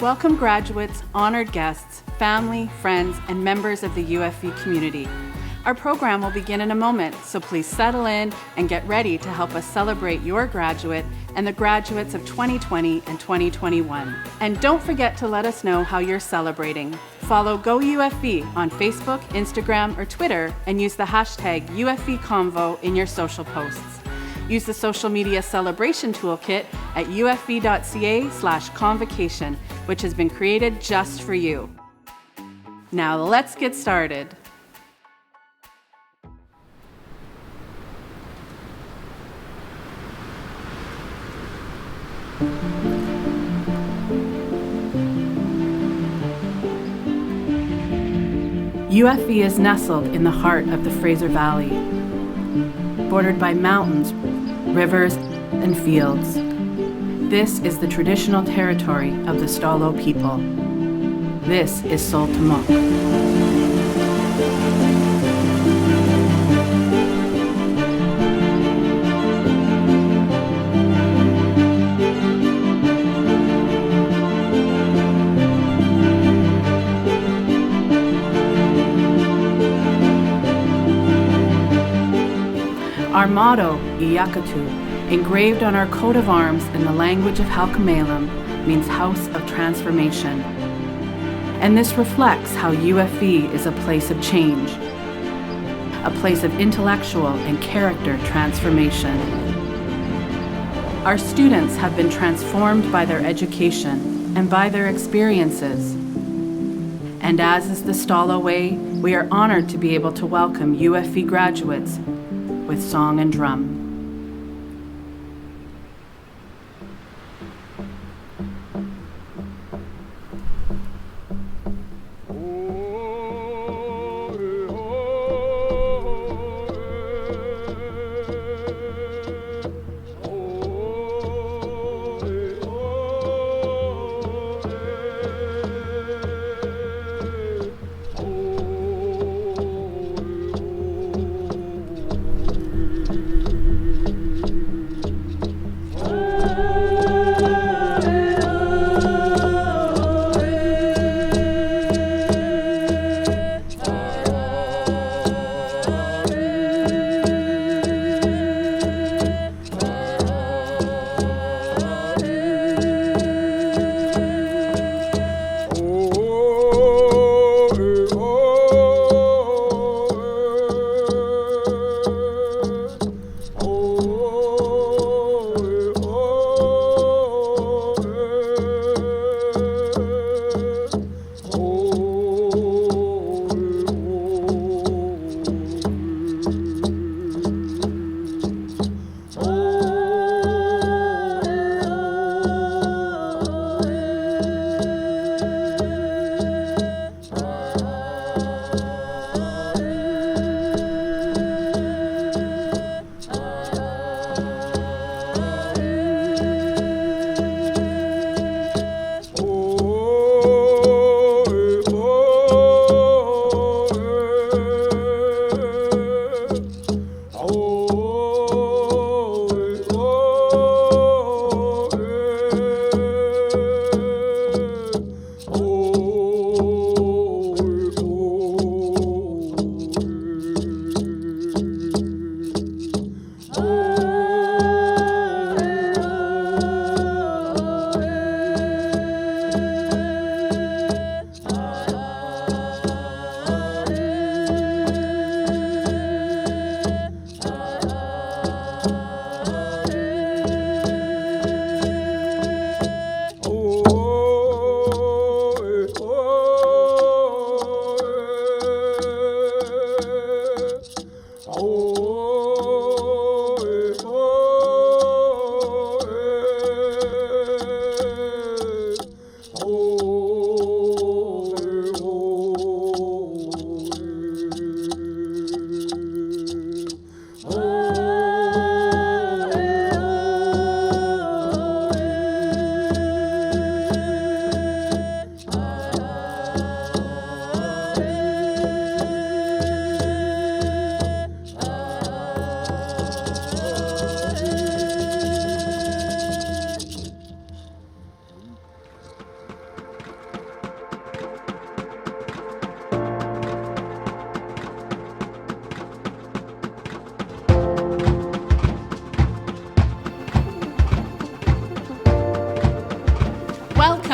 Welcome graduates, honored guests, family, friends, and members of the UFV community. Our program will begin in a moment, so please settle in and get ready to help us celebrate your graduate and the graduates of 2020 and 2021. And don't forget to let us know how you're celebrating. Follow GoUFV on Facebook, Instagram, or Twitter, and use the hashtag UFVConvo in your social posts. Use the social media celebration toolkit at ufv.ca/convocation, which has been created just for you. Now let's get started. UFV is nestled in the heart of the Fraser Valley, bordered by mountains, rivers, and fields. This is the traditional territory of the Stalo people. This is Soltamok. Our motto, Iyakatu, engraved on our coat of arms in the language of Halkomelem, means House of Transformation. And this reflects how UFV is a place of change, a place of intellectual and character transformation. Our students have been transformed by their education and by their experiences. And as is the Stalo way, we are honored to be able to welcome UFV graduates with song and drum.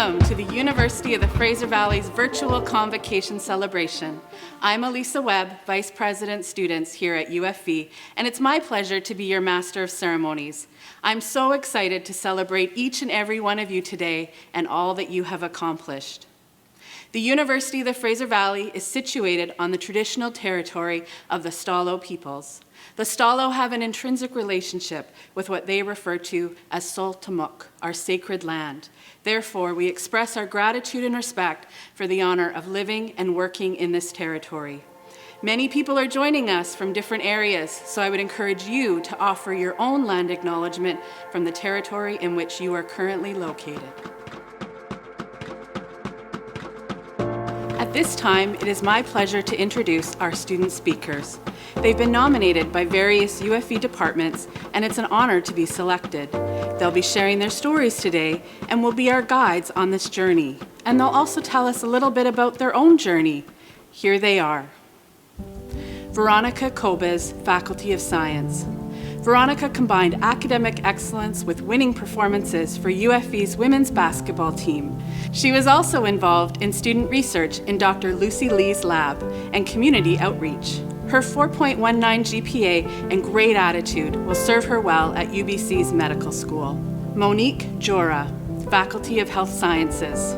Welcome to the University of the Fraser Valley's virtual convocation celebration. I'm Elisa Webb, Vice President Students here at UFV, and it's my pleasure to be your Master of Ceremonies. I'm so excited to celebrate each and every one of you today and all that you have accomplished. The University of the Fraser Valley is situated on the traditional territory of the Stalo peoples. The Stalo have an intrinsic relationship with what they refer to as Soltamuk, our sacred land. Therefore, we express our gratitude and respect for the honor of living and working in this territory. Many people are joining us from different areas, so I would encourage you to offer your own land acknowledgement from the territory in which you are currently located. At this time, it is my pleasure to introduce our student speakers. They've been nominated by various UFV departments, and it's an honor to be selected. They'll be sharing their stories today and will be our guides on this journey. And they'll also tell us a little bit about their own journey. Here they are. Veronica Kobes, Faculty of Science. Veronica combined academic excellence with winning performances for UFV's women's basketball team. She was also involved in student research in Dr. Lucy Lee's lab and community outreach. Her 4.19 GPA and great attitude will serve her well at UBC's medical school. Monique Jora, Faculty of Health Sciences.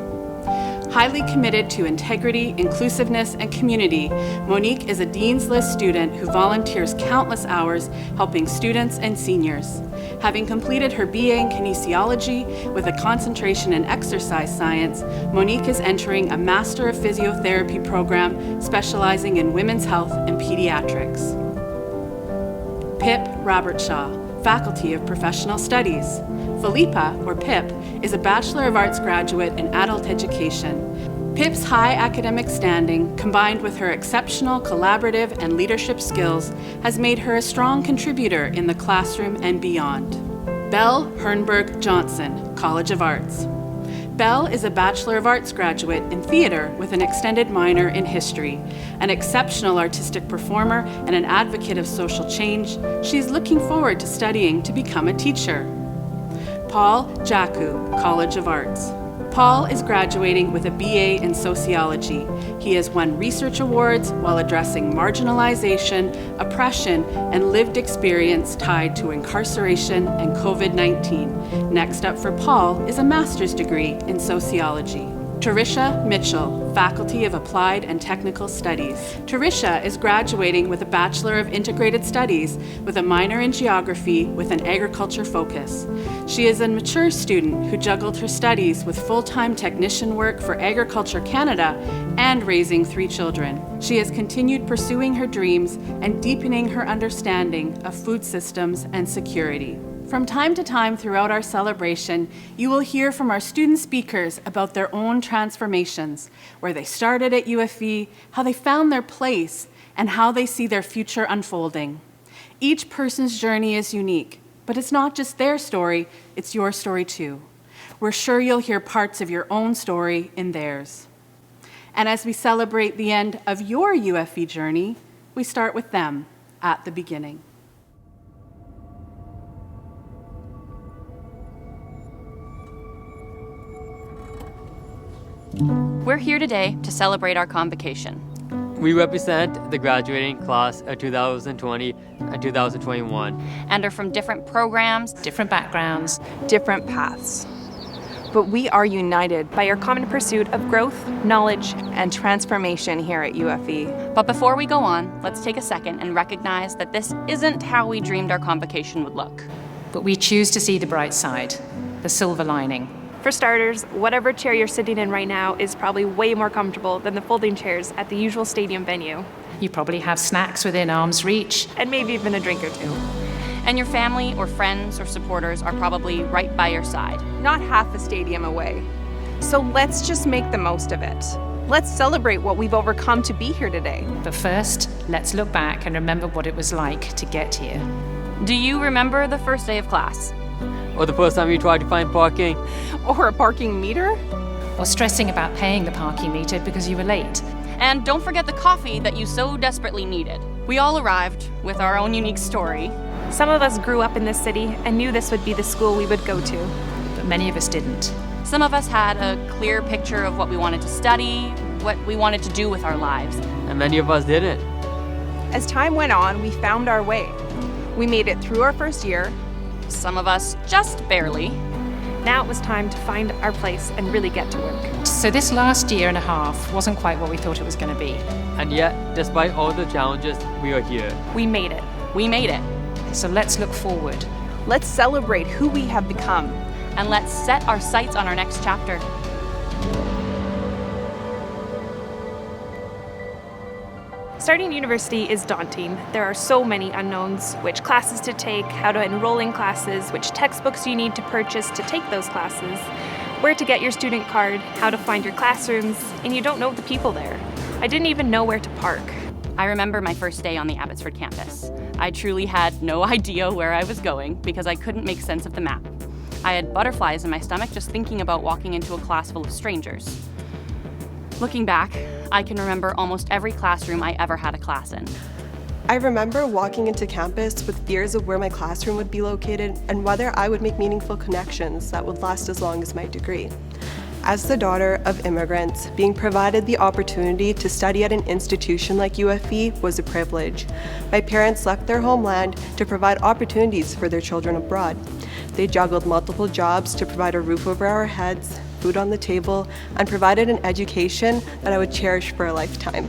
Highly committed to integrity, inclusiveness, and community, Monique is a Dean's List student who volunteers countless hours helping students and seniors. Having completed her BA in kinesiology with a concentration in exercise science, Monique is entering a Master of Physiotherapy program specializing in women's health and pediatrics. Pip Robertshaw, Faculty of Professional Studies. Philippa, or Pip, is a Bachelor of Arts graduate in adult education. Pip's high academic standing, combined with her exceptional collaborative and leadership skills, has made her a strong contributor in the classroom and beyond. Belle Hernberg Johnson, College of Arts. Belle is a Bachelor of Arts graduate in theater with an extended minor in history. An exceptional artistic performer and an advocate of social change, she is looking forward to studying to become a teacher. Paul Jaku, College of Arts. Paul is graduating with a BA in sociology. He has won research awards while addressing marginalization, oppression, and lived experience tied to incarceration and COVID-19. Next up for Paul is a master's degree in sociology. Tarisha Mitchell, Faculty of Applied and Technical Studies. Tarisha is graduating with a Bachelor of Integrated Studies with a minor in geography with an agriculture focus. She is a mature student who juggled her studies with full-time technician work for Agriculture Canada and raising 3 children. She has continued pursuing her dreams and deepening her understanding of food systems and security. From time to time throughout our celebration, you will hear from our student speakers about their own transformations, where they started at UFV, how they found their place, and how they see their future unfolding. Each person's journey is unique, but it's not just their story, it's your story too. We're sure you'll hear parts of your own story in theirs. And as we celebrate the end of your UFV journey, we start with them at the beginning. We're here today to celebrate our convocation. We represent the graduating class of 2020 and 2021. And are from different programs, different backgrounds, different paths. But we are united by our common pursuit of growth, knowledge, and transformation here at UFV. But before we go on, let's take a second and recognize that this isn't how we dreamed our convocation would look. but we choose to see the bright side, the silver lining. For starters, whatever chair you're sitting in right now is probably way more comfortable than the folding chairs at the usual stadium venue. You probably have snacks within arm's reach. And maybe even a drink or two. And your family or friends or supporters are probably right by your side. Not half a stadium away. So let's just make the most of it. Let's celebrate what we've overcome to be here today. But first, let's look back and remember what it was like to get here. Do you remember the first day of class? Or the first time you tried to find parking? Or a parking meter? Or stressing about paying the parking meter because you were late. And don't forget the coffee that you so desperately needed. We all arrived with our own unique story. Some of us grew up in this city and knew this would be the school we would go to. But many of us didn't. Some of us had a clear picture of what we wanted to study, what we wanted to do with our lives. And many of us didn't. As time went on, we found our way. We made it through our first year. Some of us just barely. Now it was time to find our place and really get to work. So this last year and a half wasn't quite what we thought it was going to be. And yet, despite all the challenges, we are here. We made it. We made it. So let's look forward. Let's celebrate who we have become. And let's set our sights on our next chapter. Starting university is daunting. There are so many unknowns: which classes to take, how to enroll in classes, which textbooks you need to purchase to take those classes, where to get your student card, how to find your classrooms, and you don't know the people there. I didn't even know where to park. I remember my first day on the Abbotsford campus. I truly had no idea where I was going because I couldn't make sense of the map. I had butterflies in my stomach just thinking about walking into a class full of strangers. Looking back, I can remember almost every classroom I ever had a class in. I remember walking into campus with fears of where my classroom would be located and whether I would make meaningful connections that would last as long as my degree. As the daughter of immigrants, being provided the opportunity to study at an institution like UFE was a privilege. My parents left their homeland to provide opportunities for their children abroad. They juggled multiple jobs to provide a roof over our heads, food on the table, and provided an education that I would cherish for a lifetime.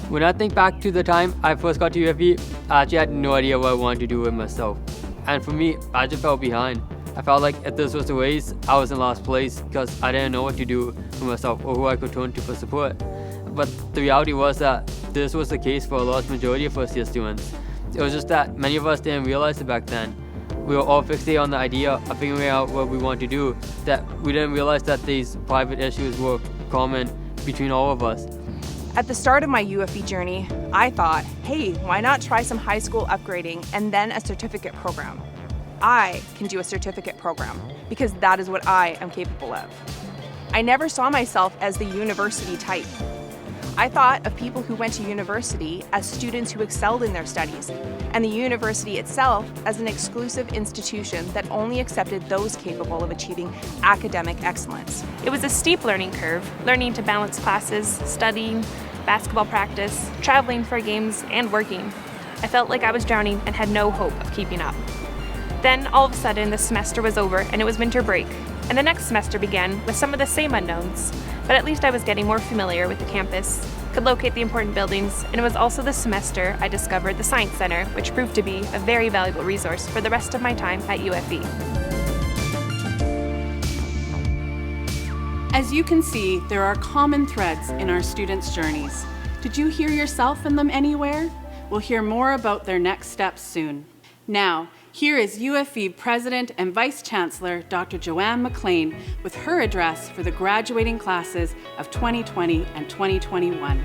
When I think back to the time I first got to UFE, I actually had no idea what I wanted to do with myself. And for me, I just felt behind. I felt like if this was the race, I was in last place because I didn't know what to do for myself or who I could turn to for support. But the reality was that this was the case for a large majority of first-year students. It was just that many of us didn't realize it back then. We were all fixated on the idea of figuring out what we want to do, that we didn't realize that these private issues were common between all of us. At the start of my UFE journey, I thought, hey, why not try some high school upgrading and then a certificate program? I can do a certificate program because that is what I am capable of. I never saw myself as the university type. I thought of people who went to university as students who excelled in their studies, and the university itself as an exclusive institution that only accepted those capable of achieving academic excellence. It was a steep learning curve, learning to balance classes, studying, basketball practice, traveling for games, and working. I felt like I was drowning and had no hope of keeping up. Then, all of a sudden, the semester was over and it was winter break, and the next semester began with some of the same unknowns, but at least I was getting more familiar with the campus, could locate the important buildings, and it was also this semester I discovered the Science Center, which proved to be a very valuable resource for the rest of my time at UFE. As you can see, there are common threads in our students' journeys. Did you hear yourself in them anywhere? We'll hear more about their next steps soon. Now, here is UFE President and Vice Chancellor Dr. Joanne McLean with her address for the graduating classes of 2020 and 2021.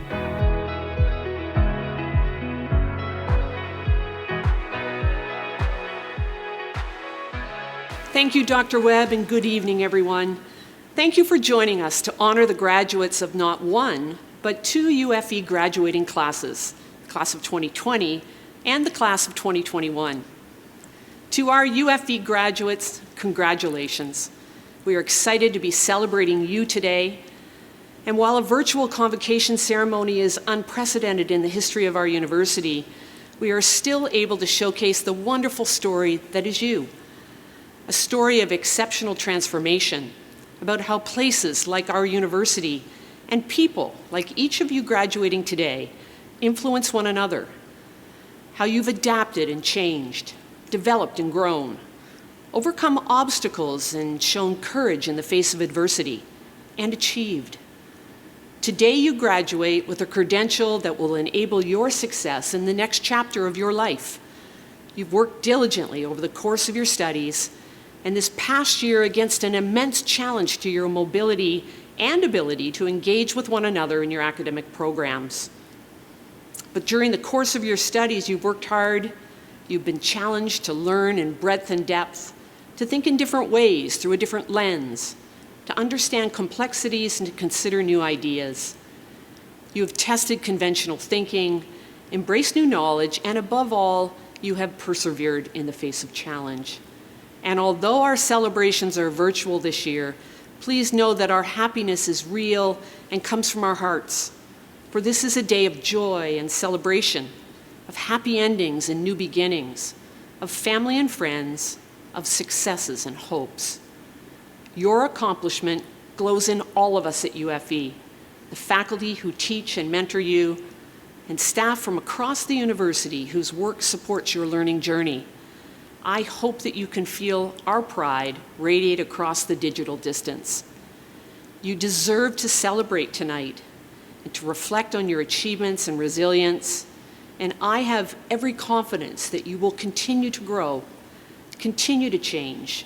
Thank you, Dr. Webb, and good evening, everyone. Thank you for joining us to honor the graduates of not one, but two UFE graduating classes, the class of 2020 and the class of 2021. To our UFE graduates, congratulations. We are excited to be celebrating you today. And while a virtual convocation ceremony is unprecedented in the history of our university, we are still able to showcase the wonderful story that is you. A story of exceptional transformation, about how places like our university and people like each of you graduating today influence one another. How you've adapted and changed, developed and grown, overcome obstacles and shown courage in the face of adversity, and achieved. Today you graduate with a credential that will enable your success in the next chapter of your life. You've worked diligently over the course of your studies, and this past year against an immense challenge to your mobility and ability to engage with one another in your academic programs. But during the course of your studies, you've worked hard. You've been challenged to learn in breadth and depth, to think in different ways through a different lens, to understand complexities and to consider new ideas. You have tested conventional thinking, embraced new knowledge, and above all, you have persevered in the face of challenge. And although our celebrations are virtual this year, please know that our happiness is real and comes from our hearts. For this is a day of joy and celebration, of happy endings and new beginnings, of family and friends, of successes and hopes. Your accomplishment glows in all of us at UFE, the faculty who teach and mentor you, and staff from across the university whose work supports your learning journey. I hope that you can feel our pride radiate across the digital distance. You deserve to celebrate tonight and to reflect on your achievements and resilience, and I have every confidence that you will continue to grow, continue to change,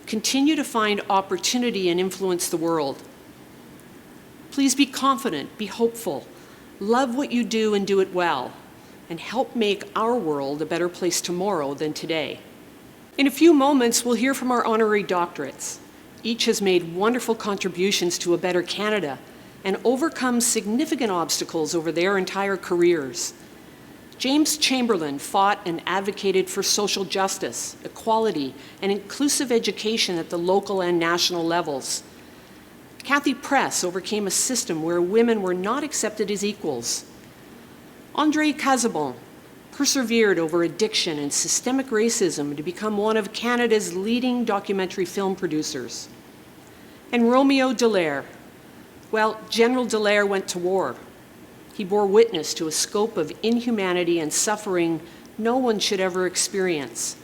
continue to find opportunity and influence the world. Please be confident, be hopeful, love what you do and do it well, and help make our world a better place tomorrow than today. In a few moments, we'll hear from our honorary doctorates. Each has made wonderful contributions to a better Canada and overcome significant obstacles over their entire careers. James Chamberlain fought and advocated for social justice, equality, and inclusive education at the local and national levels. Kathy Press overcame a system where women were not accepted as equals. André Casabon persevered over addiction and systemic racism to become one of Canada's leading documentary film producers. And Romeo Dallaire, well, General Dallaire went to war. He bore witness to a scope of inhumanity and suffering no one should ever experience.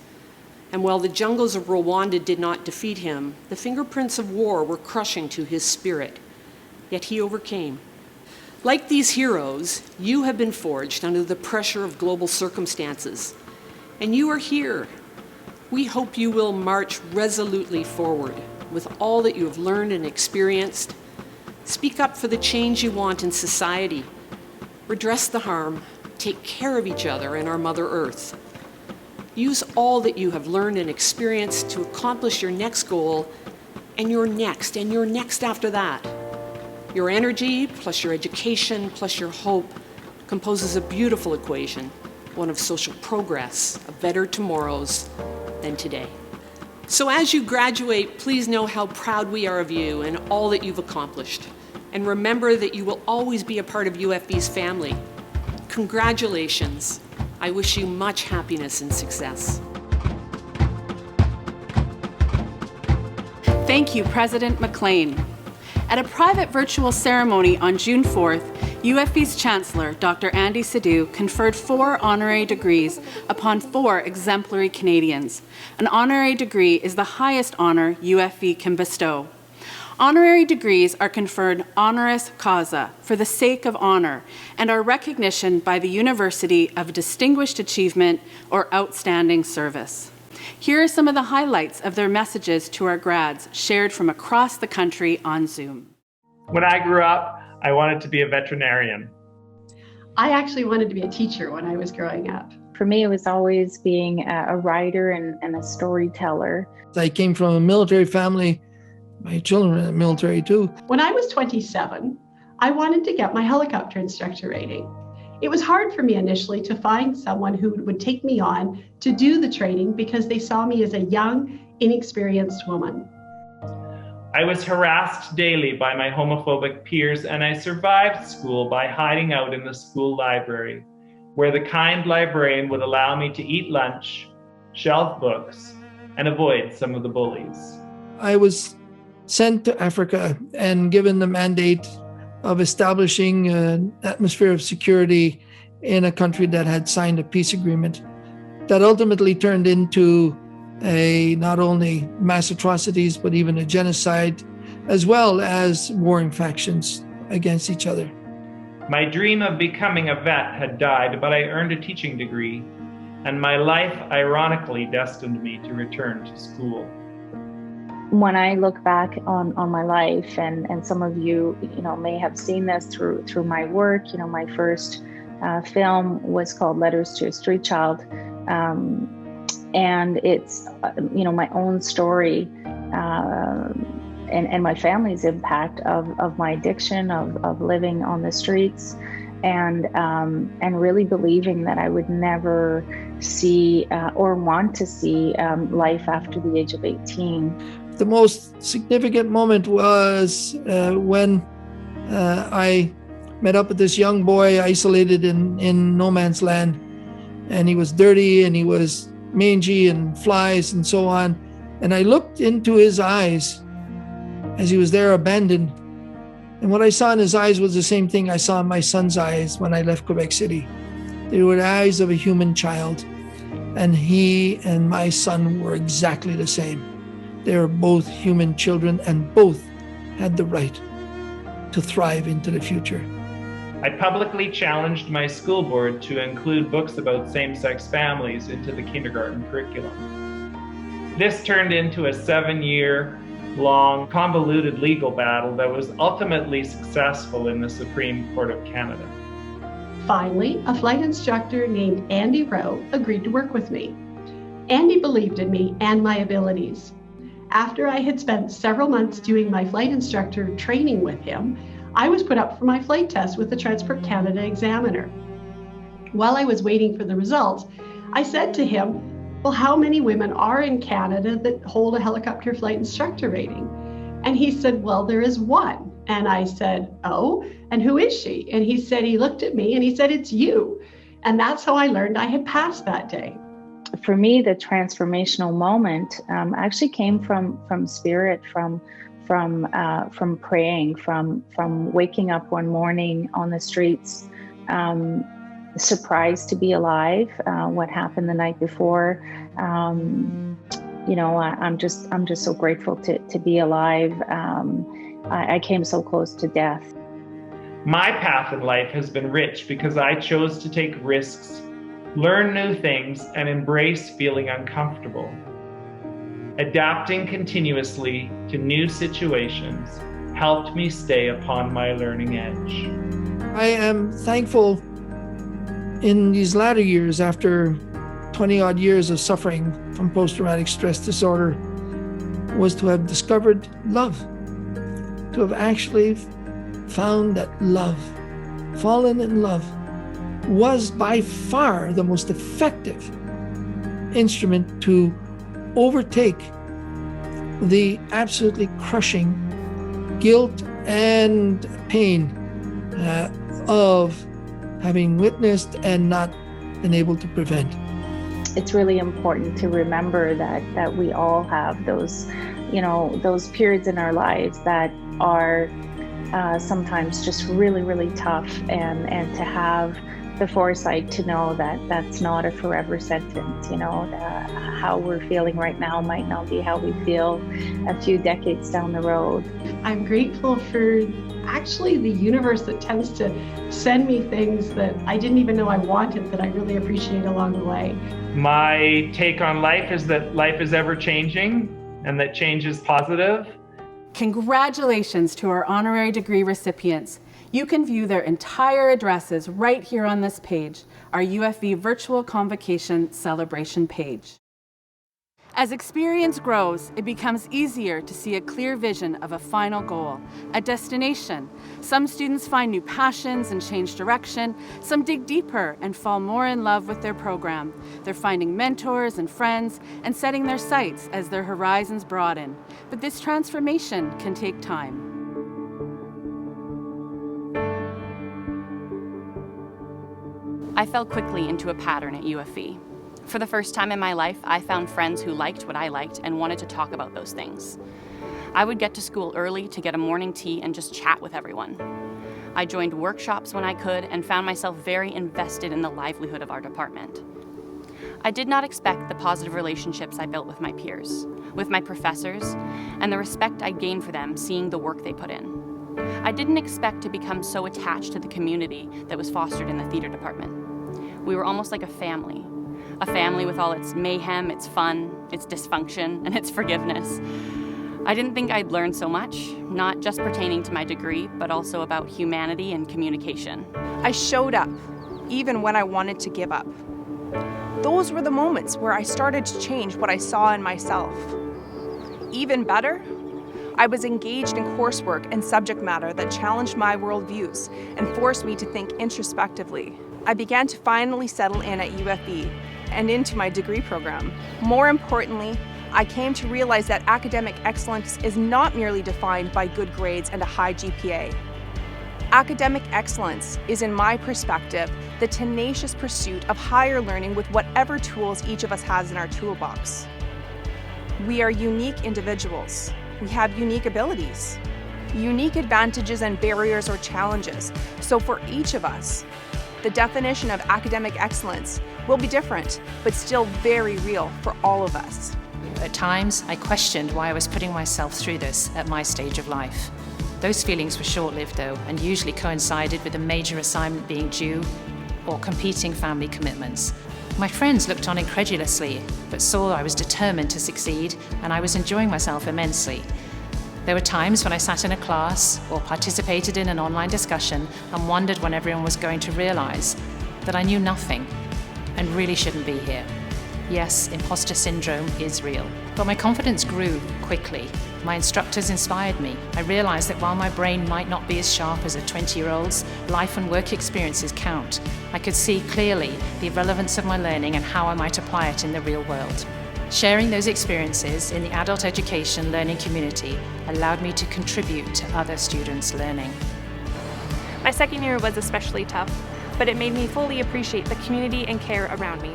And while the jungles of Rwanda did not defeat him, the fingerprints of war were crushing to his spirit. Yet he overcame. Like these heroes, you have been forged under the pressure of global circumstances, and you are here. We hope you will march resolutely forward with all that you have learned and experienced. Speak up for the change you want in society. Redress the harm, take care of each other and our Mother Earth. Use all that you have learned and experienced to accomplish your next goal and your next after that. Your energy plus your education plus your hope composes a beautiful equation, one of social progress, of better tomorrows than today. So as you graduate, please know how proud we are of you and all that you've accomplished. And remember that you will always be a part of UFE's family. Congratulations. I wish you much happiness and success. Thank you, President McLean. At a private virtual ceremony on June 4th, UFE's Chancellor, Dr. Andy Sidhu, conferred 4 honorary degrees upon 4 exemplary Canadians. An honorary degree is the highest honor UFE can bestow. Honorary degrees are conferred honoris causa, for the sake of honor, and are recognition by the university of distinguished achievement or outstanding service. Here are some of the highlights of their messages to our grads, shared from across the country on Zoom. When I grew up, I wanted to be a veterinarian. I actually wanted to be a teacher when I was growing up. For me, it was always being a writer and a storyteller. I came from a military family. My children were in the military too. When I was 27, I wanted to get my helicopter instructor rating. It was hard for me initially to find someone who would take me on to do the training because they saw me as a young, inexperienced woman. I was harassed daily by my homophobic peers, and I survived school by hiding out in the school library, where the kind librarian would allow me to eat lunch, shelve books, and avoid some of the bullies. I was sent to Africa and given the mandate of establishing an atmosphere of security in a country that had signed a peace agreement that ultimately turned into not only mass atrocities, but even a genocide, as well as warring factions against each other. My dream of becoming a vet had died, but I earned a teaching degree, and my life ironically destined me to return to school. When I look back on my life, and some of you, may have seen this through my work, my first film was called Letters to a Street Child. And it's, my own story and my family's impact of my addiction, of living on the streets. and really believing that I would never see or want to see life after the age of 18. The most significant moment was when I met up with this young boy isolated in no man's land, and he was dirty and he was mangy and flies and so on. And I looked into his eyes as he was there abandoned. And what I saw in his eyes was the same thing I saw in my son's eyes when I left Quebec City. They were the eyes of a human child. And he and my son were exactly the same. They were both human children and both had the right to thrive into the future. I publicly challenged my school board to include books about same-sex families into the kindergarten curriculum. This turned into a 7-year-long, convoluted legal battle that was ultimately successful in the Supreme Court of Canada. Finally, a flight instructor named Andy Rowe agreed to work with me. Andy believed in me and my abilities. After I had spent several months doing my flight instructor training with him, I was put up for my flight test with the Transport Canada examiner. While I was waiting for the results, I said to him, well, how many women are in Canada that hold a helicopter flight instructor rating? And he said, well, there is one. And I said, oh, and who is she? And he said, he looked at me and he said, it's you. And that's how I learned I had passed that day. For me, the transformational moment actually came from spirit, from praying, from waking up one morning on the streets, surprised to be alive. What happened the night before, you know, I'm just so grateful to be alive. I came so close to death. My path in life has been rich because I chose to take risks, learn new things, and embrace feeling uncomfortable. Adapting continuously to new situations helped me stay upon my learning edge. I am thankful in these latter years, after 20-odd years of suffering from post-traumatic stress disorder, was to have discovered love, to have actually found that love, fallen in love, was by far the most effective instrument to overtake the absolutely crushing guilt and pain of having witnessed and not been able to prevent. It's really important to remember that we all have those, you know, those periods in our lives that are sometimes just really, really tough, and to have the foresight to know that that's not a forever sentence. You know, how we're feeling right now might not be how we feel a few decades down the road. I'm grateful for actually the universe that tends to send me things that I didn't even know I wanted, that I really appreciate along the way. My take on life is that life is ever changing and that change is positive. Congratulations to our honorary degree recipients. You can view their entire addresses right here on this page, our UFV Virtual Convocation Celebration page. As experience grows, it becomes easier to see a clear vision of a final goal, a destination. Some students find new passions and change direction. Some dig deeper and fall more in love with their program. They're finding mentors and friends and setting their sights as their horizons broaden. But this transformation can take time. I fell quickly into a pattern at UFV. For the first time in my life, I found friends who liked what I liked and wanted to talk about those things. I would get to school early to get a morning tea and just chat with everyone. I joined workshops when I could and found myself very invested in the livelihood of our department. I did not expect the positive relationships I built with my peers, with my professors, and the respect I gained for them seeing the work they put in. I didn't expect to become so attached to the community that was fostered in the theater department. We were almost like a family with all its mayhem, its fun, its dysfunction, and its forgiveness. I didn't think I'd learn so much, not just pertaining to my degree, but also about humanity and communication. I showed up, even when I wanted to give up. Those were the moments where I started to change what I saw in myself. Even better, I was engaged in coursework and subject matter that challenged my worldviews and forced me to think introspectively. I began to finally settle in at UFE and into my degree program. More importantly, I came to realize that academic excellence is not merely defined by good grades and a high GPA. Academic excellence is, in my perspective, the tenacious pursuit of higher learning with whatever tools each of us has in our toolbox. We are unique individuals. We have unique abilities, unique advantages and barriers or challenges. So for each of us, the definition of academic excellence will be different, but still very real for all of us. At times, I questioned why I was putting myself through this at my stage of life. Those feelings were short-lived though, and usually coincided with a major assignment being due or competing family commitments. My friends looked on incredulously, but saw I was determined to succeed, and I was enjoying myself immensely. There were times when I sat in a class or participated in an online discussion and wondered when everyone was going to realize that I knew nothing and really shouldn't be here. Yes, imposter syndrome is real, but my confidence grew quickly. My instructors inspired me. I realized that while my brain might not be as sharp as a 20-year-old's, life and work experiences count. I could see clearly the relevance of my learning and how I might apply it in the real world. Sharing those experiences in the adult education learning community allowed me to contribute to other students' learning. My second year was especially tough, but it made me fully appreciate the community and care around me.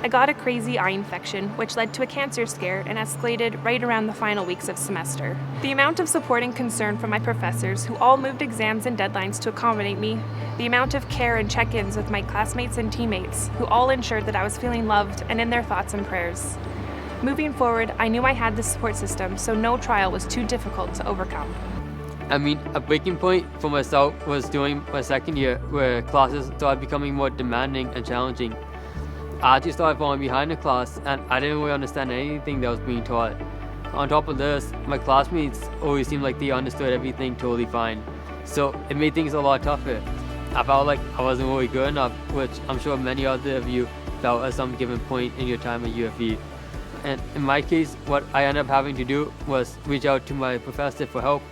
I got a crazy eye infection, which led to a cancer scare and escalated right around the final weeks of semester. The amount of support and concern from my professors, who all moved exams and deadlines to accommodate me, the amount of care and check-ins with my classmates and teammates, who all ensured that I was feeling loved and in their thoughts and prayers. Moving forward, I knew I had the support system, so no trial was too difficult to overcome. I mean, a breaking point for myself was during my second year, where classes started becoming more demanding and challenging. I actually started falling behind in class, and I didn't really understand anything that was being taught. On top of this, my classmates always seemed like they understood everything totally fine, so it made things a lot tougher. I felt like I wasn't really good enough, which I'm sure many other of you felt at some given point in your time at UFE. And in my case, what I ended up having to do was reach out to my professor for help.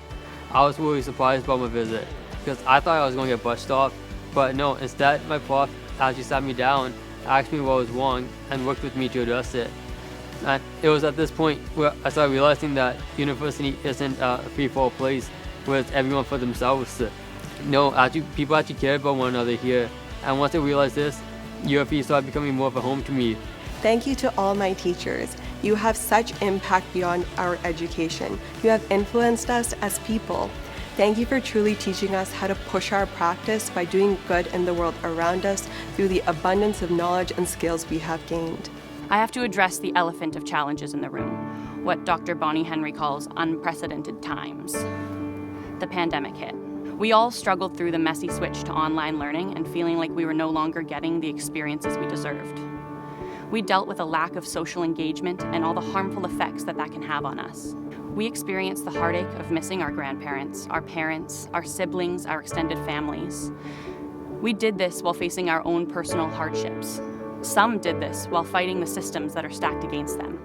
I was really surprised by my visit, because I thought I was going to get brushed off, but no, instead my prof actually sat me down, asked me what was wrong, and worked with me to address it. And it was at this point where I started realizing that university isn't a free-for-all place where it's everyone for themselves. No, actually, people actually care about one another here. And once I realized this, UFE started becoming more of a home to me. Thank you to all my teachers. You have such impact beyond our education. You have influenced us as people. Thank you for truly teaching us how to push our practice by doing good in the world around us through the abundance of knowledge and skills we have gained. I have to address the elephant of challenges in the room, what Dr. Bonnie Henry calls unprecedented times. The pandemic hit. We all struggled through the messy switch to online learning and feeling like we were no longer getting the experiences we deserved. We dealt with a lack of social engagement and all the harmful effects that can have on us. We experienced the heartache of missing our grandparents, our parents, our siblings, our extended families. We did this while facing our own personal hardships. Some did this while fighting the systems that are stacked against them.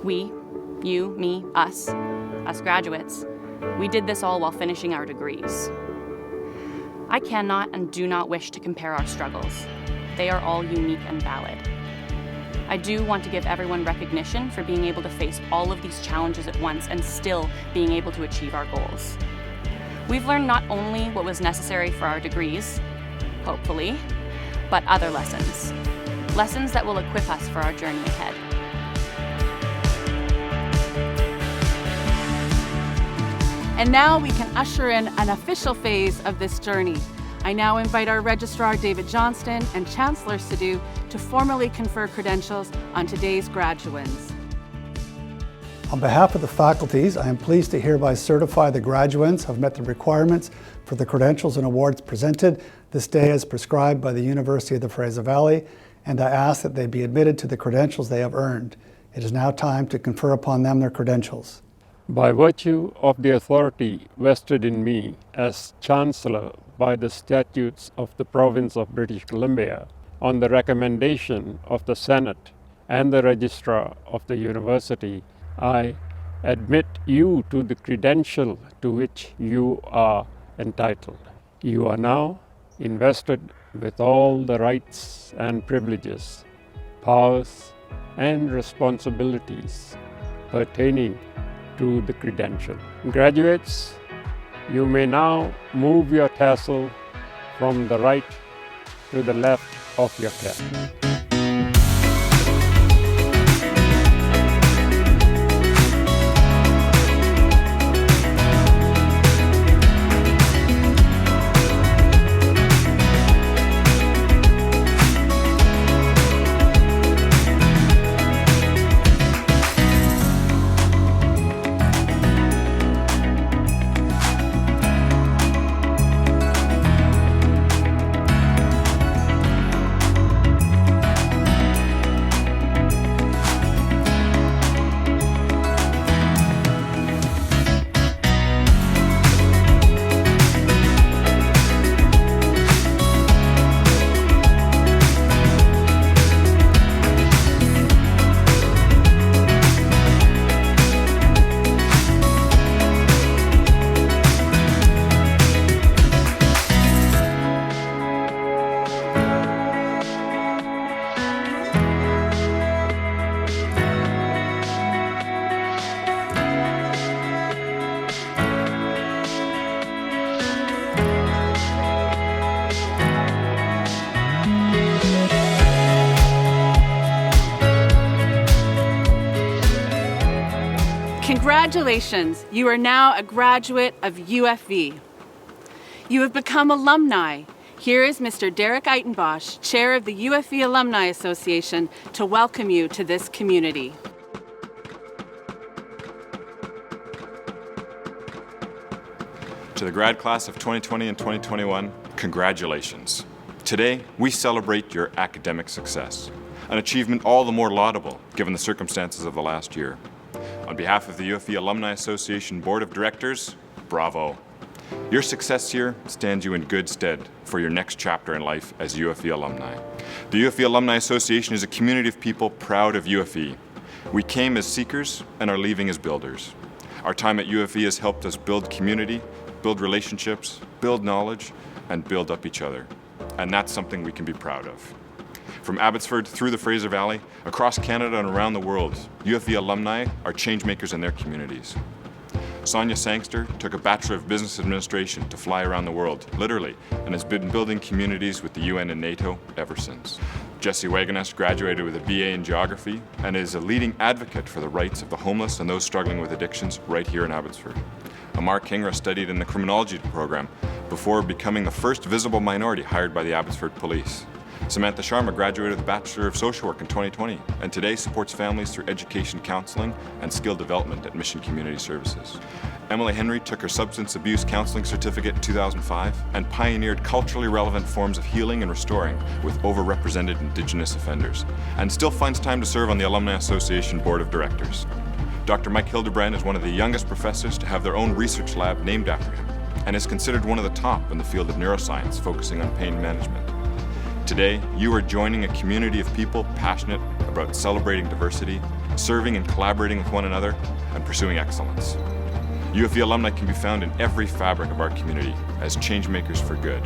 We, you, me, us graduates, we did this all while finishing our degrees. I cannot and do not wish to compare our struggles. They are all unique and valid. I do want to give everyone recognition for being able to face all of these challenges at once and still being able to achieve our goals. We've learned not only what was necessary for our degrees, hopefully, but other lessons. Lessons that will equip us for our journey ahead. And now we can usher in an official phase of this journey. I now invite our Registrar David Johnston and Chancellor Sidhu to formally confer credentials on today's graduands. On behalf of the faculties, I am pleased to hereby certify the graduands have met the requirements for the credentials and awards presented this day as prescribed by the University of the Fraser Valley, and I ask that they be admitted to the credentials they have earned. It is now time to confer upon them their credentials. By virtue of the authority vested in me as Chancellor by the statutes of the Province of British Columbia, on the recommendation of the Senate and the Registrar of the University, I, admit you to the credential to which you are entitled. You are now invested with all the rights and privileges, powers and responsibilities pertaining to the credential. Graduates, you may now move your tassel from the right to the left of your cap. Congratulations, you are now a graduate of UFV. You have become alumni. Here is Mr. Derek Eitenbosch, Chair of the UFV Alumni Association, to welcome you to this community. To the grad class of 2020 and 2021, congratulations. Today, we celebrate your academic success, an achievement all the more laudable given the circumstances of the last year. On behalf of the UFV Alumni Association Board of Directors, bravo. Your success here stands you in good stead for your next chapter in life as UFV alumni. The UFV Alumni Association is a community of people proud of UFV. We came as seekers and are leaving as builders. Our time at UFV has helped us build community, build relationships, build knowledge, and build up each other. And that's something we can be proud of. From Abbotsford through the Fraser Valley, across Canada and around the world, UFV alumni are change makers in their communities. Sonia Sangster took a Bachelor of Business Administration to fly around the world, literally, and has been building communities with the UN and NATO ever since. Jessie Wagoness graduated with a BA in Geography and is a leading advocate for the rights of the homeless and those struggling with addictions right here in Abbotsford. Amar Kingra studied in the criminology program before becoming the first visible minority hired by the Abbotsford Police. Samantha Sharma graduated with a Bachelor of Social Work in 2020 and today supports families through education counseling and skill development at Mission Community Services. Emily Henry took her Substance Abuse Counseling Certificate in 2005 and pioneered culturally relevant forms of healing and restoring with overrepresented Indigenous offenders, and still finds time to serve on the Alumni Association Board of Directors. Dr. Mike Hildebrand is one of the youngest professors to have their own research lab named after him and is considered one of the top in the field of neuroscience focusing on pain management. Today, you are joining a community of people passionate about celebrating diversity, serving and collaborating with one another, and pursuing excellence. UFV alumni can be found in every fabric of our community as change makers for good.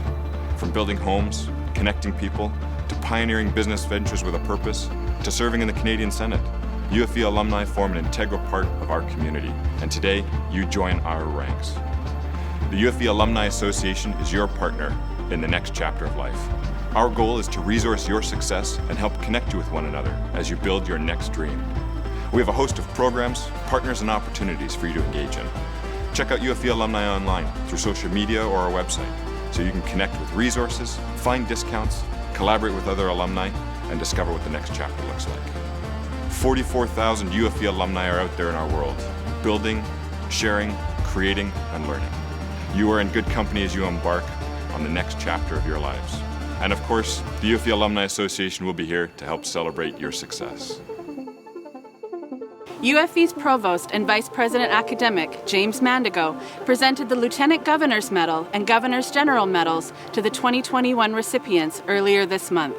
From building homes, connecting people, to pioneering business ventures with a purpose, to serving in the Canadian Senate, UFV alumni form an integral part of our community, and today, you join our ranks. The UFV Alumni Association is your partner in the next chapter of life. Our goal is to resource your success and help connect you with one another as you build your next dream. We have a host of programs, partners, and opportunities for you to engage in. Check out UFV Alumni online through social media or our website so you can connect with resources, find discounts, collaborate with other alumni, and discover what the next chapter looks like. 44,000 UFV alumni are out there in our world, building, sharing, creating, and learning. You are in good company as you embark on the next chapter of your lives. And of course, the UFV Alumni Association will be here to help celebrate your success. UFV's Provost and Vice President Academic, James Mandigo, presented the Lieutenant Governor's Medal and Governor's General Medals to the 2021 recipients earlier this month.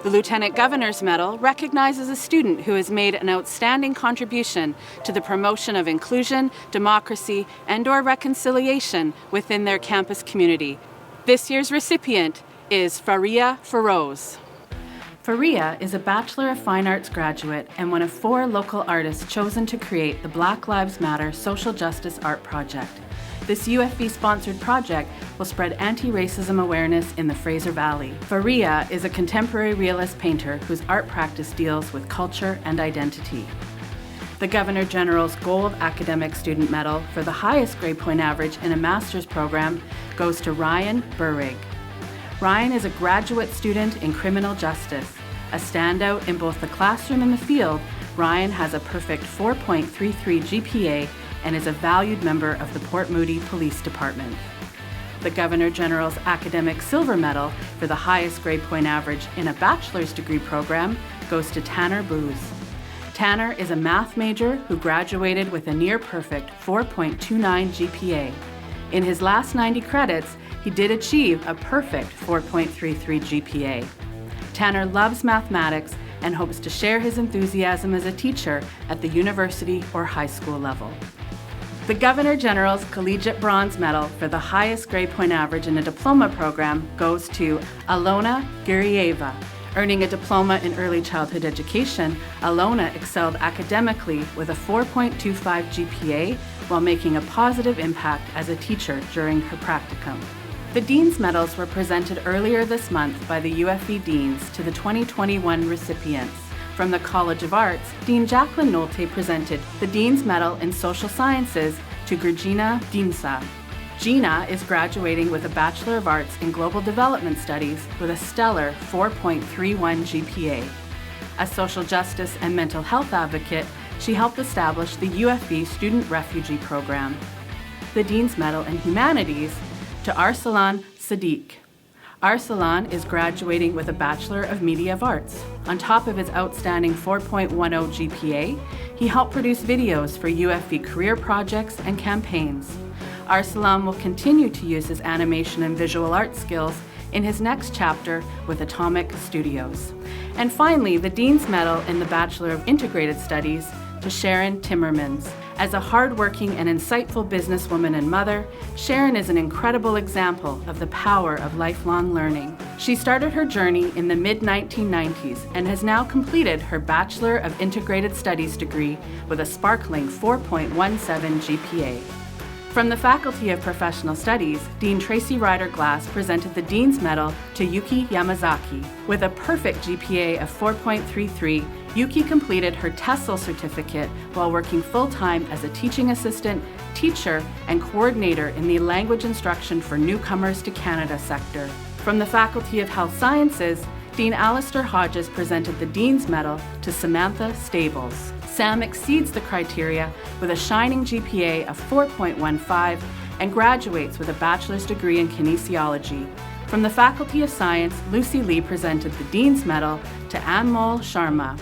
The Lieutenant Governor's Medal recognizes a student who has made an outstanding contribution to the promotion of inclusion, democracy, and/or reconciliation within their campus community. This year's recipient is Faria Feroz. Faria is a Bachelor of Fine Arts graduate and one of 4 local artists chosen to create the Black Lives Matter Social Justice Art Project. This UFV-sponsored project will spread anti-racism awareness in the Fraser Valley. Faria is a contemporary realist painter whose art practice deals with culture and identity. The Governor General's Gold Academic Student Medal for the highest grade point average in a master's program goes to Ryan Burrig. Ryan is a graduate student in criminal justice. A standout in both the classroom and the field, Ryan has a perfect 4.33 GPA and is a valued member of the Port Moody Police Department. The Governor General's Academic Silver Medal for the highest grade point average in a bachelor's degree program goes to Tanner Booz. Tanner is a math major who graduated with a near-perfect 4.29 GPA. In his last 90 credits, he did achieve a perfect 4.33 GPA. Tanner loves mathematics and hopes to share his enthusiasm as a teacher at the university or high school level. The Governor General's Collegiate Bronze Medal for the highest grade point average in a diploma program goes to Alona Gurieva. Earning a diploma in early childhood education, Alona excelled academically with a 4.25 GPA while making a positive impact as a teacher during her practicum. The Dean's Medals were presented earlier this month by the UFV Deans to the 2021 recipients. From the College of Arts, Dean Jacqueline Nolte presented the Dean's Medal in Social Sciences to Gurgina Dinsa. Gina is graduating with a Bachelor of Arts in Global Development Studies with a stellar 4.31 GPA. A social justice and mental health advocate, she helped establish the UFV Student Refugee Program. The Dean's Medal in Humanities to Arsalan Sadiq. Arsalan is graduating with a Bachelor of Media of Arts. On top of his outstanding 4.10 GPA, he helped produce videos for UFV career projects and campaigns. Arsalan will continue to use his animation and visual art skills in his next chapter with Atomic Studios. And finally, the Dean's Medal in the Bachelor of Integrated Studies to Sharon Timmermans. As a hardworking and insightful businesswoman and mother, Sharon is an incredible example of the power of lifelong learning. She started her journey in the mid-1990s and has now completed her Bachelor of Integrated Studies degree with a sparkling 4.17 GPA. From the Faculty of Professional Studies, Dean Tracy Ryder Glass presented the Dean's Medal to Yuki Yamazaki. With a perfect GPA of 4.33, Yuki completed her TESOL certificate while working full-time as a teaching assistant, teacher, and coordinator in the language instruction for newcomers to Canada sector. From the Faculty of Health Sciences, Dean Alistair Hodges presented the Dean's Medal to Samantha Stables. Sam exceeds the criteria with a shining GPA of 4.15 and graduates with a bachelor's degree in kinesiology. From the Faculty of Science, Lucy Lee presented the Dean's Medal to Anmol Sharma.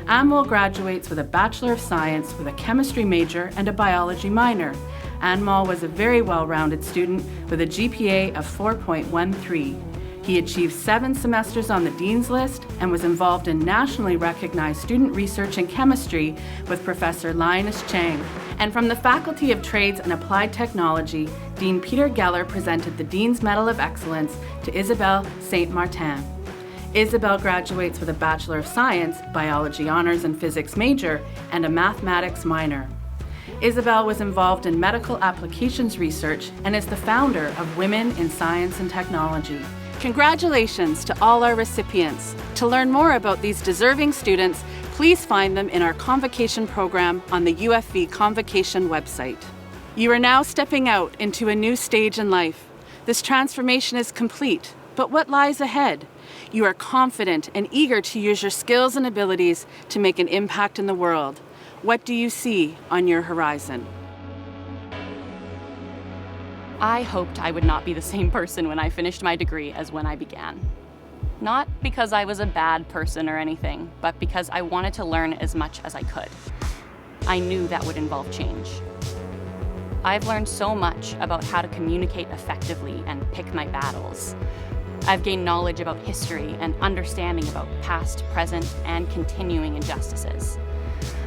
Anmol graduates with a Bachelor of Science with a chemistry major and a biology minor. Anmol was a very well-rounded student with a GPA of 4.13. He achieved 7 semesters on the Dean's List and was involved in nationally recognized student research in chemistry with Professor Linus Chang. And from the Faculty of Trades and Applied Technology, Dean Peter Geller presented the Dean's Medal of Excellence to Isabelle St. Martin. Isabelle graduates with a Bachelor of Science, Biology Honors and Physics major, and a Mathematics minor. Isabelle was involved in medical applications research and is the founder of Women in Science and Technology. Congratulations to all our recipients. To learn more about these deserving students, please find them in our Convocation program on the UFV Convocation website. You are now stepping out into a new stage in life. This transformation is complete, but what lies ahead? You are confident and eager to use your skills and abilities to make an impact in the world. What do you see on your horizon? I hoped I would not be the same person when I finished my degree as when I began. Not because I was a bad person or anything, but because I wanted to learn as much as I could. I knew that would involve change. I've learned so much about how to communicate effectively and pick my battles. I've gained knowledge about history and understanding about past, present, and continuing injustices.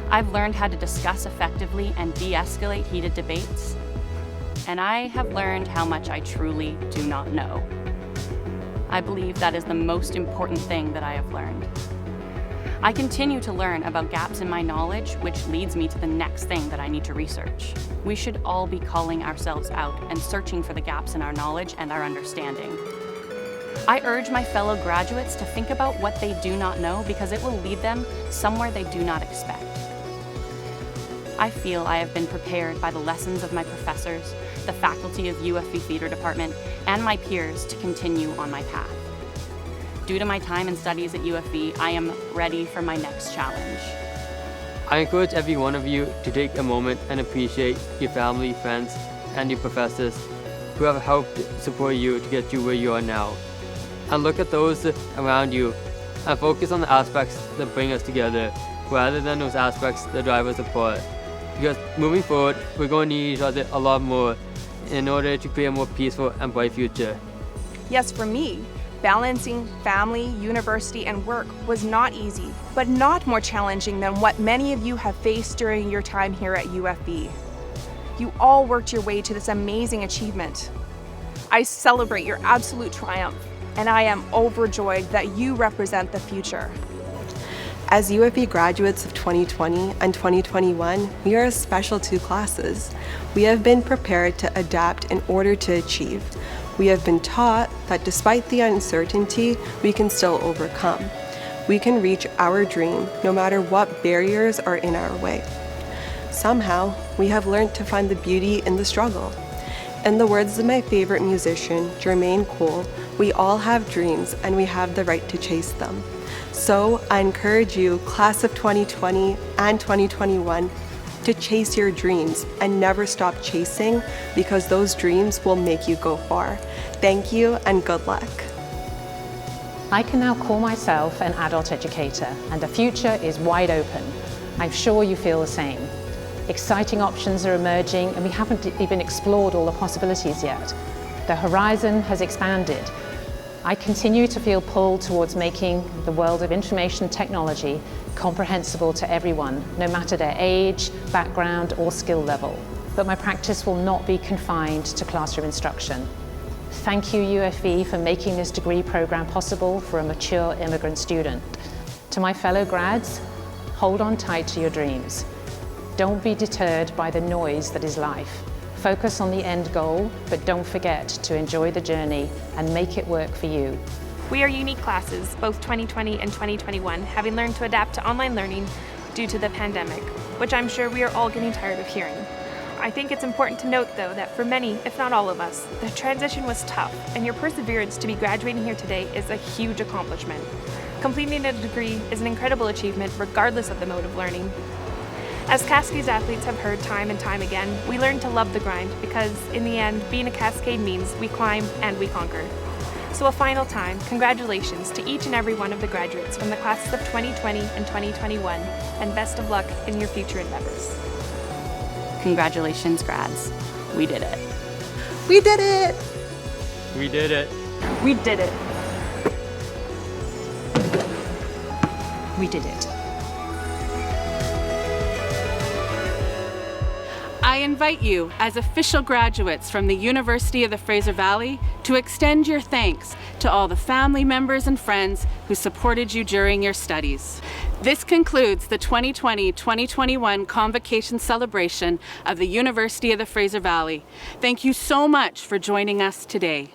I've learned how to discuss effectively and de-escalate heated debates. And I have learned how much I truly do not know. I believe that is the most important thing that I have learned. I continue to learn about gaps in my knowledge, which leads me to the next thing that I need to research. We should all be calling ourselves out and searching for the gaps in our knowledge and our understanding. I urge my fellow graduates to think about what they do not know because it will lead them somewhere they do not expect. I feel I have been prepared by the lessons of my professors, the faculty of UFV Theatre Department, and my peers to continue on my path. Due to my time and studies at UFV, I am ready for my next challenge. I encourage every one of you to take a moment and appreciate your family, friends, and your professors who have helped support you to get you where you are now. And look at those around you and focus on the aspects that bring us together rather than those aspects that drive us apart. Because moving forward, we're going to need each other a lot more in order to create a more peaceful and bright future. Yes, for me, balancing family, university, and work was not easy, but not more challenging than what many of you have faced during your time here at UFV. You all worked your way to this amazing achievement. I celebrate your absolute triumph, and I am overjoyed that you represent the future. As UFV graduates of 2020 and 2021, we are a special two classes. We have been prepared to adapt in order to achieve. We have been taught that despite the uncertainty, we can still overcome. We can reach our dream no matter what barriers are in our way. Somehow, we have learned to find the beauty in the struggle. In the words of my favorite musician, Jermaine Cole, we all have dreams and we have the right to chase them. So I encourage you, class of 2020 and 2021, to chase your dreams and never stop chasing because those dreams will make you go far. Thank you and good luck. I can now call myself an adult educator, and the future is wide open. I'm sure you feel the same. Exciting options are emerging and we haven't even explored all the possibilities yet. The horizon has expanded. I continue to feel pulled towards making the world of information technology comprehensible to everyone, no matter their age, background, or skill level. But my practice will not be confined to classroom instruction. Thank you, UFV, for making this degree program possible for a mature immigrant student. To my fellow grads, hold on tight to your dreams. Don't be deterred by the noise that is life. Focus on the end goal, but don't forget to enjoy the journey and make it work for you. We are unique classes, both 2020 and 2021, having learned to adapt to online learning due to the pandemic, which I'm sure we are all getting tired of hearing. I think it's important to note, though, that for many, if not all of us, the transition was tough, and your perseverance to be graduating here today is a huge accomplishment. Completing a degree is an incredible achievement regardless of the mode of learning. As Cascades athletes have heard time and time again, we learn to love the grind because, in the end, being a Cascade means we climb and we conquer. So a final time, congratulations to each and every one of the graduates from the classes of 2020 and 2021, and best of luck in your future endeavors. Congratulations, grads. We did it. We did it! We did it. We did it. We did it. I invite you, as official graduates from the University of the Fraser Valley, to extend your thanks to all the family members and friends who supported you during your studies. This concludes the 2020-2021 Convocation Celebration of the University of the Fraser Valley. Thank you so much for joining us today.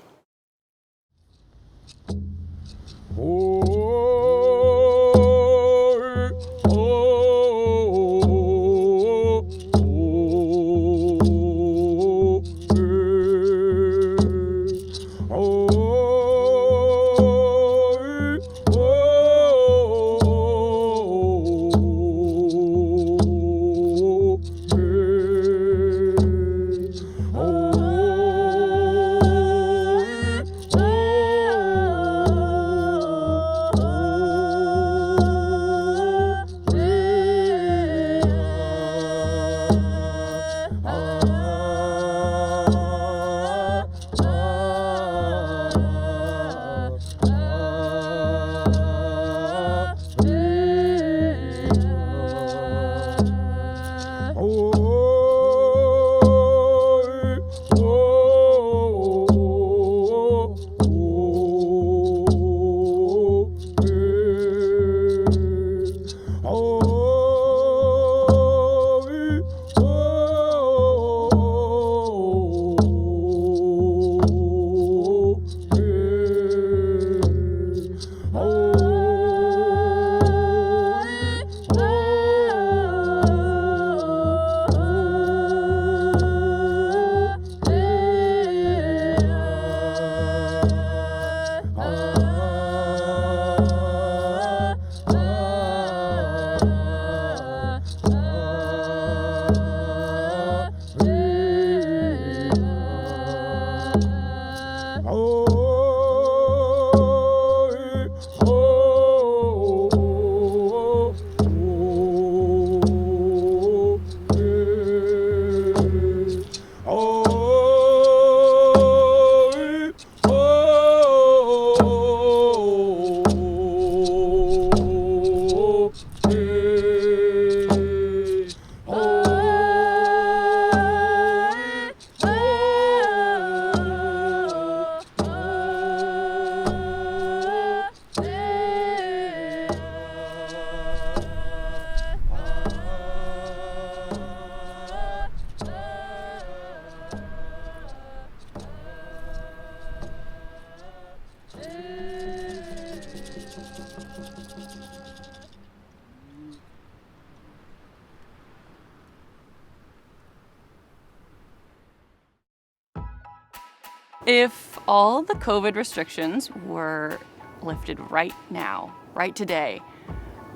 If all the COVID restrictions were lifted right now, right today,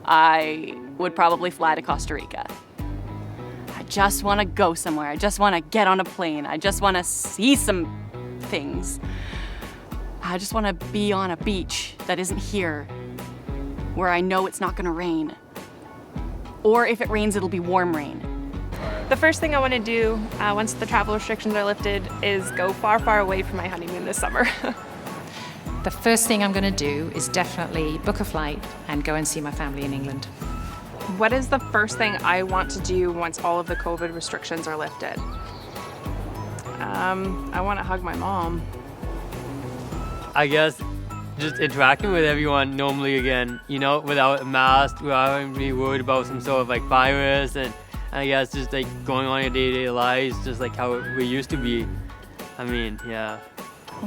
I would probably fly to Costa Rica. I just want to go somewhere. I just want to get on a plane. I just want to see some things. I just want to be on a beach that isn't here, where I know it's not going to rain. Or if it rains, it'll be warm rain. The first thing I want to do once the travel restrictions are lifted is go far, far away from my honeymoon this summer. The first thing I'm going to do is definitely book a flight and go and see my family in England. What is the first thing I want to do once all of the COVID restrictions are lifted? I want to hug my mom. I guess just interacting with everyone normally again, you know, without a mask, without having to be worried about some sort of like virus, and I guess just like going on your day-to-day lives, just like how we used to be. I mean, yeah.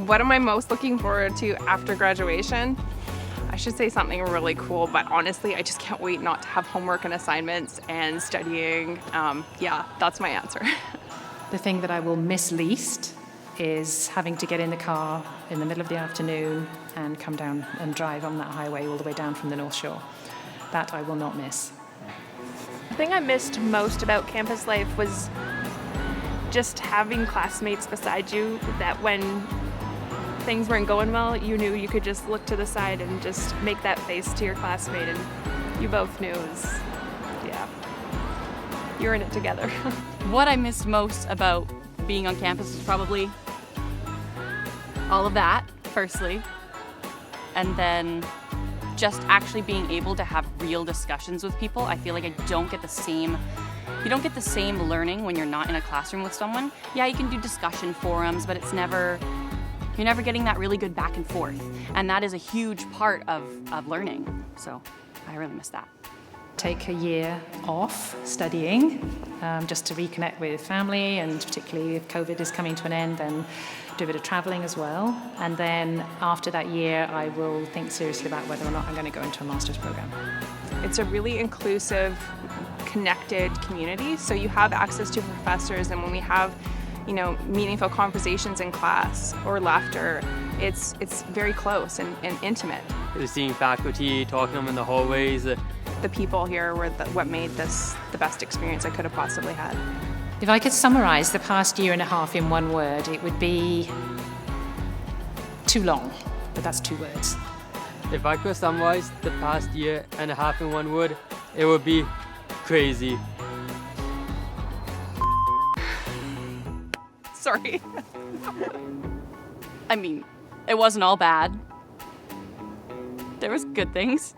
What am I most looking forward to after graduation? I should say something really cool, but honestly, I just can't wait not to have homework and assignments and studying. Yeah, that's my answer. The thing that I will miss least is having to get in the car in the middle of the afternoon and come down and drive on that highway all the way down from the North Shore. That I will not miss. The thing I missed most about campus life was just having classmates beside you that when things weren't going well, you knew you could just look to the side and just make that face to your classmate, and you both knew it was, yeah, you're in it together. What I missed most about being on campus was probably all of that, firstly, and then just actually being able to have real discussions with people. I feel like you don't get the same learning when you're not in a classroom with someone. Yeah, you can do discussion forums, but you're never getting that really good back and forth. And that is a huge part of learning. So I really miss that. Take a year off studying, just to reconnect with family, and particularly if COVID is coming to an end, then do a bit of traveling as well. And then after that year, I will think seriously about whether or not I'm going to go into a master's program. It's a really inclusive, connected community. So you have access to professors, and when we have, meaningful conversations in class or laughter, it's very close and intimate. Seeing faculty, talking to them in the hallways. The people here were what made this the best experience I could have possibly had. If I could summarize the past year and a half in one word, it would be too long, but that's 2 words. If I could summarize the past year and a half in one word, it would be crazy. Sorry. I mean, it wasn't all bad. There was good things.